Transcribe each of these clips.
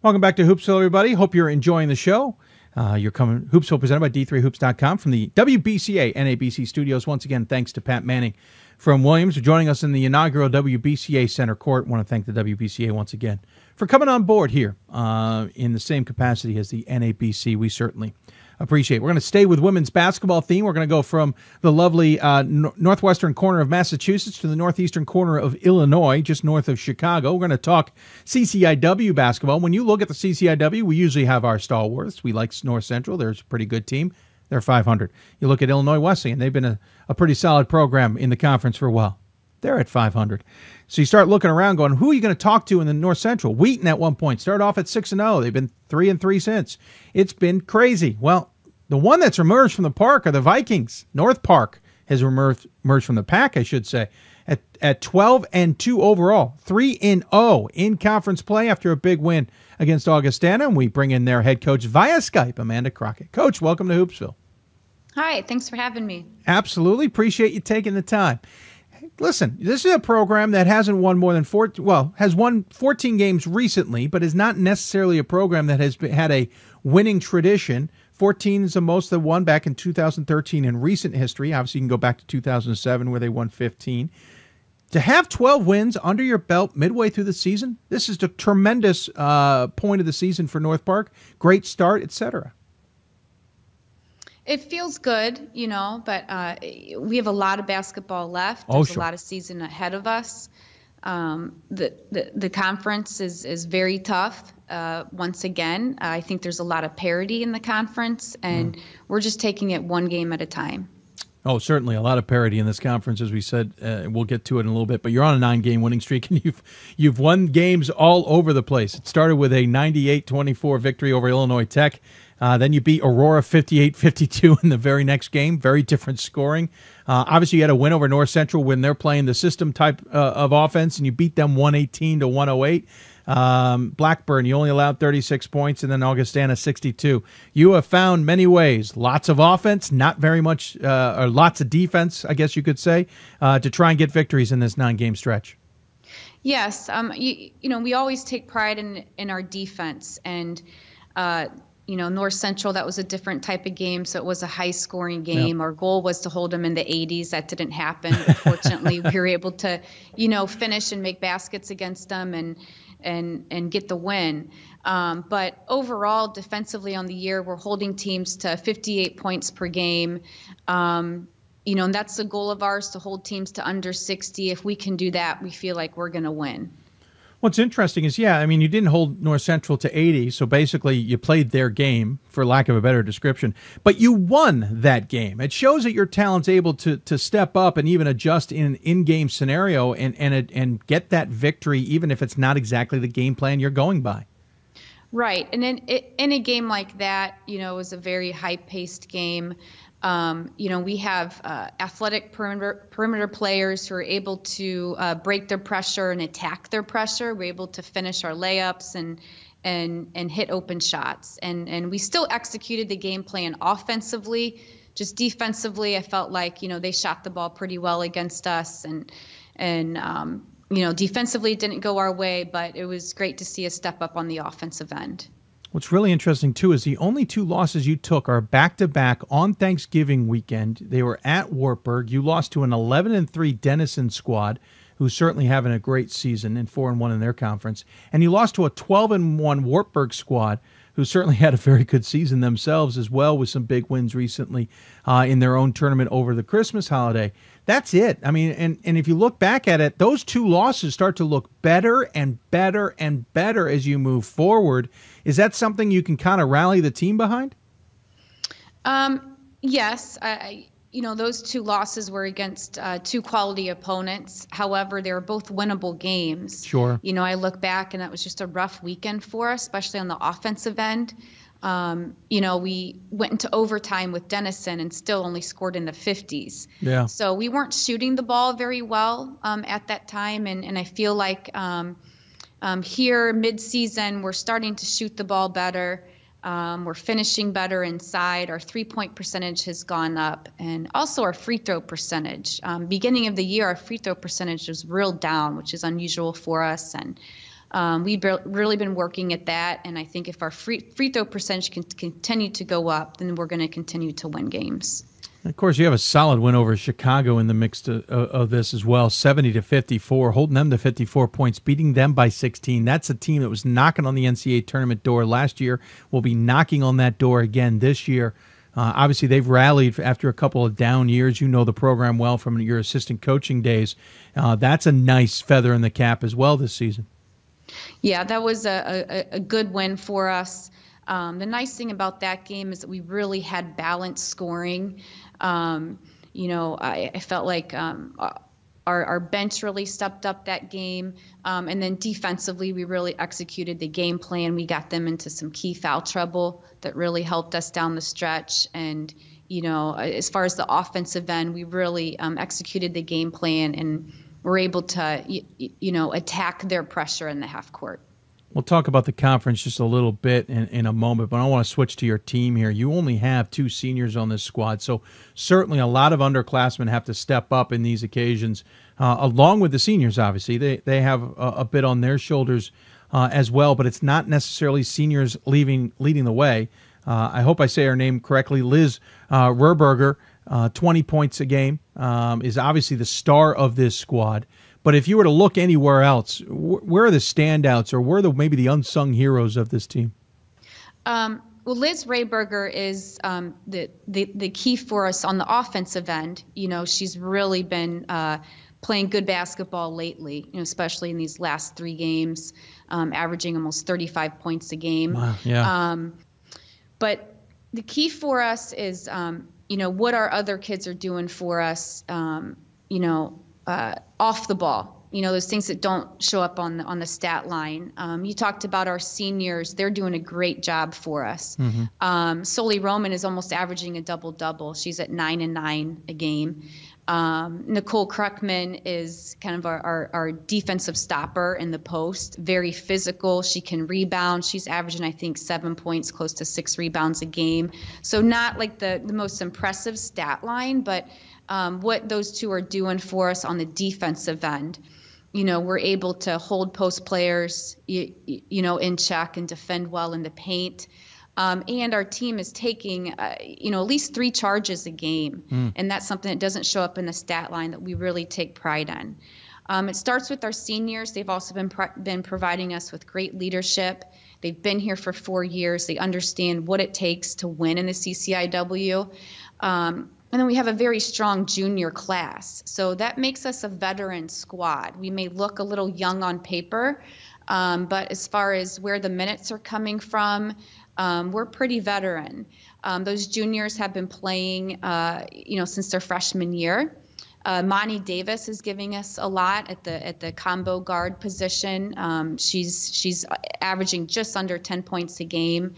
Welcome back to Hoopsville, everybody. Hope you're enjoying the show. You're coming Hoopsville presented by D3Hoops.com from the WBCA NABC studios. Once again, thanks to Pat Manning from Williams for joining us in the inaugural WBCA Center Court. I want to thank the WBCA once again for coming on board here in the same capacity as the NABC. We certainly appreciate it. We're going to stay with women's basketball theme. We're going to go from the lovely northwestern corner of Massachusetts to the northeastern corner of Illinois, just north of Chicago. We're going to talk CCIW basketball. When you look at the CCIW, we usually have our stalwarts. We like North Central. They're a pretty good team. They're 500. You look at Illinois Wesleyan. They've been a pretty solid program in the conference for a while. They're at 500. So you start looking around going, who are you going to talk to in the North Central? Wheaton at one point started off at 6-0. They've been 3-3 since. It's been crazy. Well, the one that's emerged from the park are the Vikings. North Park has emerged from the pack, I should say, at 12-2 overall, 3-0 in conference play after a big win against Augustana. And we bring in their head coach via Skype, Amanda Crocker. Coach, welcome to Hoopsville. Hi, thanks for having me. Absolutely. Appreciate you taking the time. Listen, this is a program that hasn't won more than has won 14 games recently, but is not necessarily a program that has had a winning tradition. 14 is the most that won back in 2013 in recent history. Obviously, you can go back to 2007 where they won 15. To have 12 wins under your belt midway through the season, this is a tremendous point of the season for North Park. Great start, etc. It feels good, but we have a lot of basketball left. There's a lot of season ahead of us. The conference is very tough. Once again, I think there's a lot of parity in the conference, and we're just taking it one game at a time. Oh, certainly a lot of parity in this conference, as we said. We'll get to it in a little bit. But you're on a 9-game winning streak, and you've won games all over the place. It started with a 98-24 victory over Illinois Tech. Then you beat Aurora 58-52 in the very next game. Very different scoring. Obviously, you had a win over North Central when they're playing the system type of offense, and you beat them 118-108. Blackburn, you only allowed 36 points, and then Augustana 62. You have found many ways, lots of offense, not very much, or lots of defense, I guess you could say, to try and get victories in this 9-game stretch. Yes, we always take pride in our defense, and North Central, that was a different type of game, so it was a high-scoring game. Yep. Our goal was to hold them in the 80s. That didn't happen. But fortunately, we were able to, finish and make baskets against them and get the win. But overall, defensively on the year, we're holding teams to 58 points per game. And that's the goal of ours, to hold teams to under 60. If we can do that, we feel like we're going to win. What's interesting is, you didn't hold North Central to 80, so basically you played their game, for lack of a better description, but you won that game. It shows that your talent's able to step up and even adjust in an in-game scenario and get that victory, even if it's not exactly the game plan you're going by. Right, and in a game like that, it was a very high-paced game. We have athletic perimeter players who are able to break their pressure and attack their pressure. We're able to finish our layups and hit open shots. And we still executed the game plan offensively. Just defensively, I felt like, they shot the ball pretty well against us. And defensively it didn't go our way, but it was great to see us step up on the offensive end. What's really interesting, too, is the only 2 losses you took are back-to-back on Thanksgiving weekend. They were at Wartburg. You lost to an 11-3 Denison squad, who's certainly having a great season and 4-1 in their conference. And you lost to a 12-1 Wartburg squad, who certainly had a very good season themselves as well, with some big wins recently in their own tournament over the Christmas holiday. That's it. I mean, and if you look back at it, those 2 losses start to look better and better and better as you move forward. Is that something you can kind of rally the team behind? Yes. Those 2 losses were against 2 quality opponents. However, they were both winnable games. Sure. I look back, and that was just a rough weekend for us, especially on the offensive end. We went into overtime with Denison and still only scored in the 50s. Yeah. So we weren't shooting the ball very well at that time, and I feel like here mid-season we're starting to shoot the ball better. We're finishing better inside. Our three-point percentage has gone up, and also our free throw percentage. Beginning of the year, our free throw percentage was real down, which is unusual for us. And We've really been working at that, and I think if our free throw percentage can continue to go up, then we're going to continue to win games. Of course, you have a solid win over Chicago in the mix of this as well, 70-54, holding them to 54 points, beating them by 16. That's a team that was knocking on the NCAA tournament door last year, will be knocking on that door again this year. Obviously, they've rallied after a couple of down years. You know the program well from your assistant coaching days. That's a nice feather in the cap as well this season. Yeah, that was a good win for us. The nice thing about that game is that we really had balanced scoring. I felt like our bench really stepped up that game. And then defensively, we really executed the game plan. We got them into some key foul trouble that really helped us down the stretch. And, as far as the offensive end, we really executed the game plan and were able to, attack their pressure in the half court. We'll talk about the conference just a little bit in a moment, but I want to switch to your team here. You only have 2 seniors on this squad, so certainly a lot of underclassmen have to step up in these occasions, along with the seniors, obviously. They have a bit on their shoulders as well, but it's not necessarily seniors leading the way. I hope I say her name correctly. Liz Rerberger, 20 points a game, is obviously the star of this squad. But if you were to look anywhere else, where are the standouts, or where are maybe the unsung heroes of this team? Well, Liz Rayberger is the key for us on the offensive end. She's really been playing good basketball lately, especially in these last 3 games, averaging almost 35 points a game. Wow, yeah. But the key for us is, what our other kids are doing for us, off the ball, those things that don't show up on the stat line. You talked about our seniors; they're doing a great job for us. Mm-hmm. Soli Roman is almost averaging a double-double. She's at 9 and 9 a game. Nicole Kruckman is kind of our defensive stopper in the post. Very physical. She can rebound. She's averaging, I think, 7 points, close to 6 rebounds a game. So not like the most impressive stat line, but what those 2 are doing for us on the defensive end. We're able to hold post players, in check and defend well in the paint. And our team is taking, at least 3 charges a game. And that's something that doesn't show up in the stat line that we really take pride in. It starts with our seniors. They've also been providing us with great leadership. They've been here for 4 years. They understand what it takes to win in the CCIW. And then we have a very strong junior class. So that makes us a veteran squad. We may look a little young on paper, but as far as where the minutes are coming from, we're pretty veteran. Those juniors have been playing, since their freshman year. Monty Davis is giving us a lot at the combo guard position. She's averaging just under 10 points a game.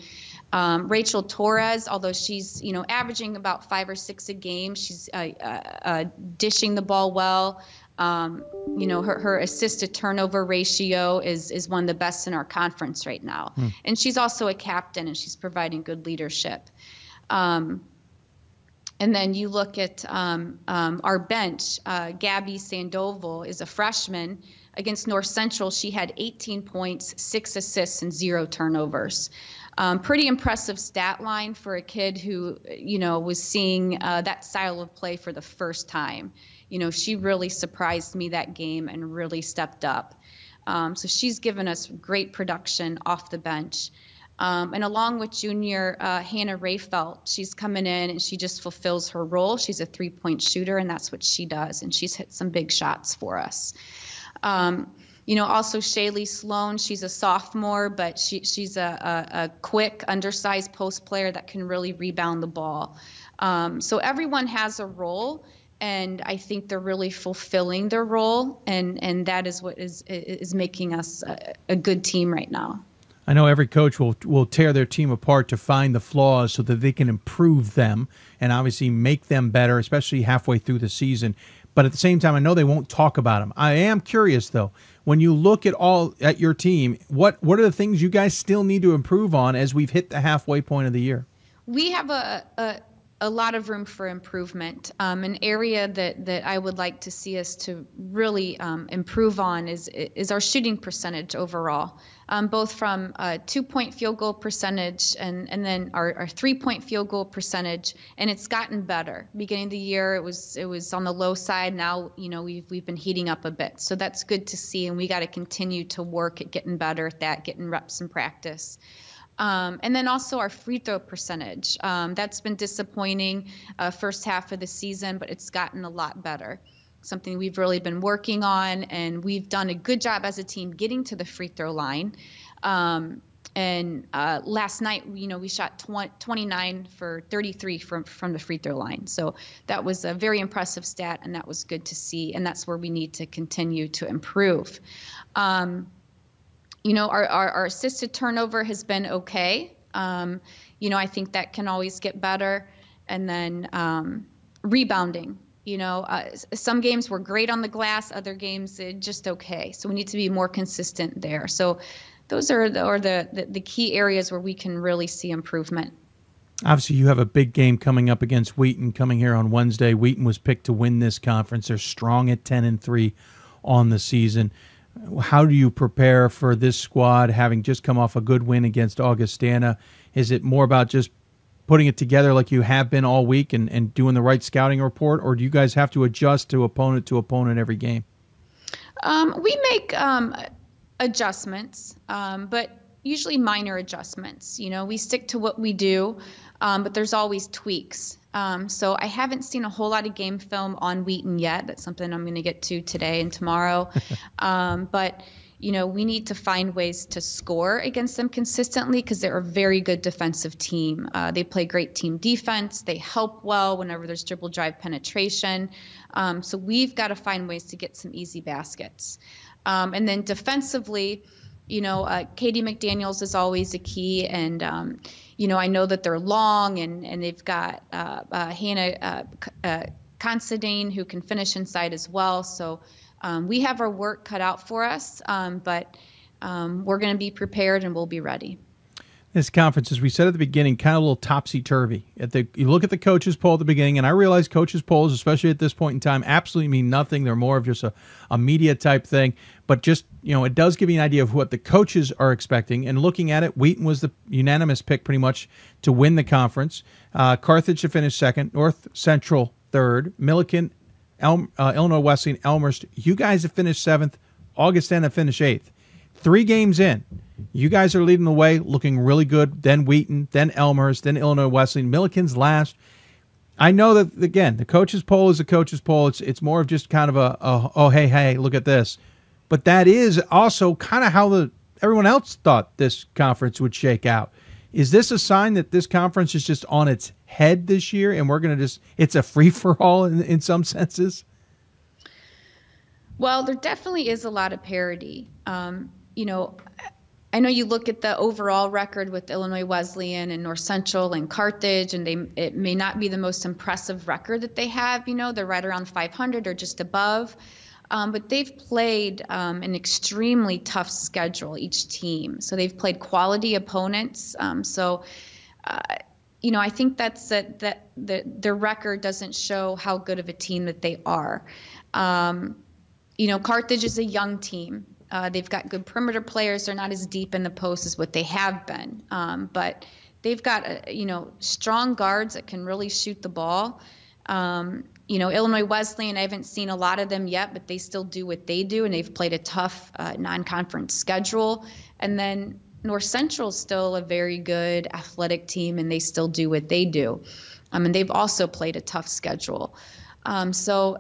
Rachel Torres, although she's averaging about 5 or 6 a game, she's dishing the ball well. Her assist to turnover ratio is one of the best in our conference right now. And she's also a captain, and she's providing good leadership. And then you look at our bench. Gabby Sandoval is a freshman. Against North Central, she had 18 points, 6 assists, and 0 turnovers. Pretty impressive stat line for a kid who, was seeing that style of play for the first time. She really surprised me that game and really stepped up. So she's given us great production off the bench. And along with junior Hannah Rayfelt, she's coming in and she just fulfills her role. She's a 3-point shooter, and that's what she does. And she's hit some big shots for us. Also Shaylee Sloan, she's a sophomore, but she's a quick, undersized post player that can really rebound the ball. So everyone has a role, and I think they're really fulfilling their role, and that is what is making us a good team right now. I know every coach will tear their team apart to find the flaws so that they can improve them and obviously make them better, especially halfway through the season. But at the same time, I know they won't talk about them. I am curious, though, when you look at your team, what are the things you guys still need to improve on as we've hit the halfway point of the year? We have a a lot of room for improvement. An area that I would like to see us to really improve on is our shooting percentage overall, both from a 2-point field goal percentage and then our 3-point field goal percentage, and it's gotten better. Beginning of the year, it was on the low side. Now, we've been heating up a bit, so that's good to see, and we got to continue to work at getting better at that, getting reps in practice. And then also our free throw percentage. That's been disappointing first half of the season, but it's gotten a lot better. Something we've really been working on, and we've done a good job as a team getting to the free throw line. And last night, we shot 29 for 33 from the free throw line. So that was a very impressive stat, and that was good to see. And that's where we need to continue to improve. Our assisted turnover has been okay. I think that can always get better. And then rebounding. Some games were great on the glass, other games just okay. So we need to be more consistent there. So those are the key areas where we can really see improvement. Obviously, you have a big game coming up against Wheaton coming here on Wednesday. Wheaton was picked to win this conference. They're strong at 10-3 on the season. How do you prepare for this squad, having just come off a good win against Augustana? Is it more about just putting it together like you have been all week and doing the right scouting report, or do you guys have to adjust to opponent every game? We make adjustments, but usually minor adjustments. We stick to what we do, but there's always tweaks. So I haven't seen a whole lot of game film on Wheaton yet. That's something I'm going to get to today and tomorrow. But, we need to find ways to score against them consistently because they're a very good defensive team. They play great team defense. They help well whenever there's dribble drive penetration. So we've got to find ways to get some easy baskets. And then defensively, Katie McDaniels is always a key, and I know that they're long, and they've got Hannah Considine who can finish inside as well. So we have our work cut out for us, but we're going to be prepared and we'll be ready. This conference, as we said at the beginning, kind of a little topsy-turvy. You look at the coaches poll at the beginning, and I realize coaches polls, especially at this point in time, absolutely mean nothing. They're more of just a media type thing. But just, it does give you an idea of what the coaches are expecting. And looking at it, Wheaton was the unanimous pick pretty much to win the conference. Carthage to finish second, North Central third, Milliken, Illinois Wesleyan, Elmhurst. You guys have finished seventh, Augustana finished eighth. 3 games in. You guys are leading the way, looking really good. Then Wheaton, then Elmhurst, then Illinois Wesleyan. Milliken's last. I know that, again, the coaches poll is a coaches poll. It's more of just kind of oh, hey, look at this. But that is also kind of how everyone else thought this conference would shake out. Is this a sign that this conference is just on its head this year, and we're going to it's a free-for-all in some senses? Well, there definitely is a lot of parity. I know you look at the overall record with Illinois Wesleyan and North Central and Carthage, and it may not be the most impressive record that they have. They're right around 500 or just above. But they've played an extremely tough schedule, each team. So they've played quality opponents. I think that's that their record doesn't show how good of a team that they are. Carthage is a young team. They've got good perimeter players. They're not as deep in the post as what they have been. But they've got, strong guards that can really shoot the ball. Illinois Wesleyan, I haven't seen a lot of them yet, but they still do what they do, and they've played a tough non-conference schedule. And then North Central is still a very good athletic team, and they still do what they do. And they've also played a tough schedule. So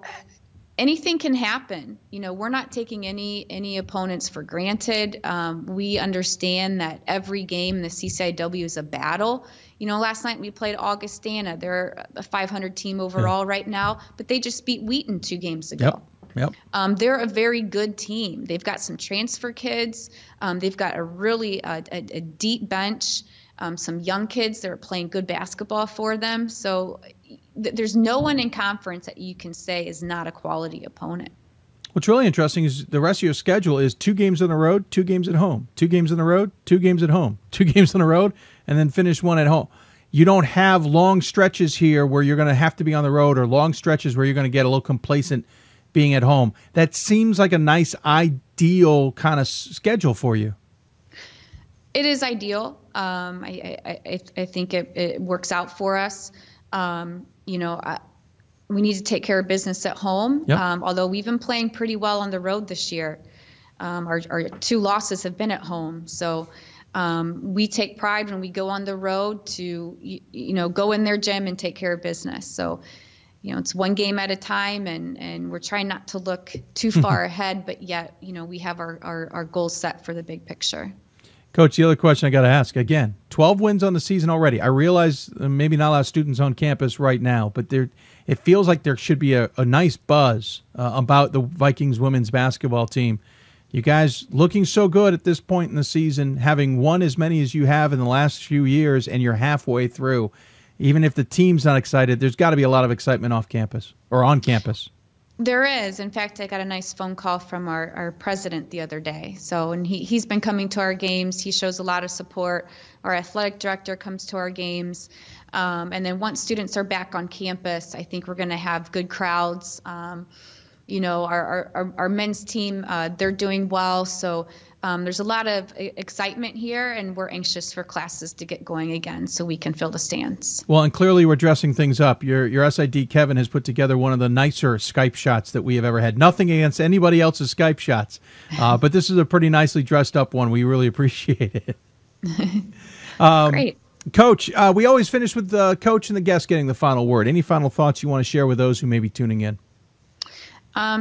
anything can happen. We're not taking any opponents for granted. We understand that every game in the CCIW is a battle. Last night we played Augustana. They're a 500 team overall right now, but they just beat Wheaton 2 games ago. Yep. They're a very good team. They've got some transfer kids. They've got a really a deep bench, some young kids that are playing good basketball for them. So there's no one in conference that you can say is not a quality opponent. What's really interesting is the rest of your schedule is 2 games on the road, 2 games at home, 2 games on the road, 2 games at home, 2 games on the road, and then finish 1 at home. you don't have long stretches here where you're going to have to be on the road, or long stretches where you're going to get a little complacent being at home. That seems like a nice, ideal kind of schedule for you. It is ideal. I think it works out for us. You know, we need to take care of business at home. Yep. Although we've been playing pretty well on the road this year. Our 2 losses have been at home. So we take pride when we go on the road to, you know, go in their gym and take care of business. So, you know, it's one game at a time, and we're trying not to look too far ahead, but yet, you know, we have our goals set for the big picture. Coach, the other question I got to ask, again, 12 wins on the season already. I realize maybe not a lot of students on campus right now, but it feels like there should be a nice buzz about the Vikings women's basketball team. You guys looking so good at this point in the season, having won as many as you have in the last few years, and you're halfway through. Even if the team's not excited, there's got to be a lot of excitement off campus or on campus. There is. In fact, I got a nice phone call from our president the other day. So, and he's been coming to our games. He shows a lot of support. Our athletic director comes to our games. And then once students are back on campus, I think we're going to have good crowds. You know, our men's team, they're doing well. So there's a lot of excitement here, and we're anxious for classes to get going again so we can fill the stands. Well, and clearly we're dressing things up. Your SID, Kevin, has put together one of the nicer Skype shots that we have ever had. Nothing against anybody else's Skype shots, but this is a pretty nicely dressed up one. We really appreciate it. Great. Coach, we always finish with the coach and the guest getting the final word. Any final thoughts you want to share with those who may be tuning in?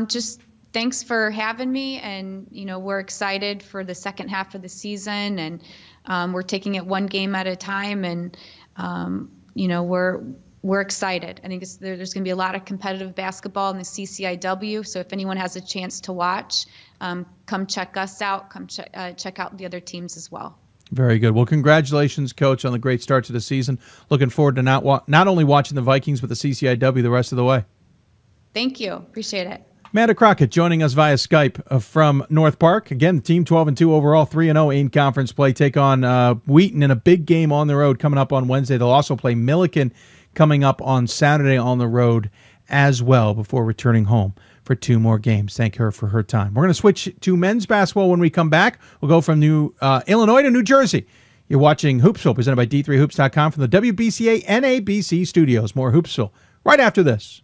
Just thanks for having me, and you know, we're excited for the second half of the season, and we're taking it one game at a time, and you know, we're excited. I think there's going to be a lot of competitive basketball in the CCIW. So if anyone has a chance to watch, come check us out. Come check out the other teams as well. Very good. Well, congratulations, Coach, on the great start to the season. Looking forward to not only watching the Vikings, but the CCIW the rest of the way. Thank you. Appreciate it. Amanda Crocker joining us via Skype from North Park. Again, the team 12-2 overall, 3-0 in conference play. Take on Wheaton in a big game on the road coming up on Wednesday. They'll also play Milliken coming up on Saturday on the road as well before returning home for 2 more games. Thank her for her time. We're going to switch to men's basketball when we come back. We'll go from Illinois to New Jersey. You're watching Hoopsville, presented by D3Hoops.com from the WBCA NABC studios. More Hoopsville right after this.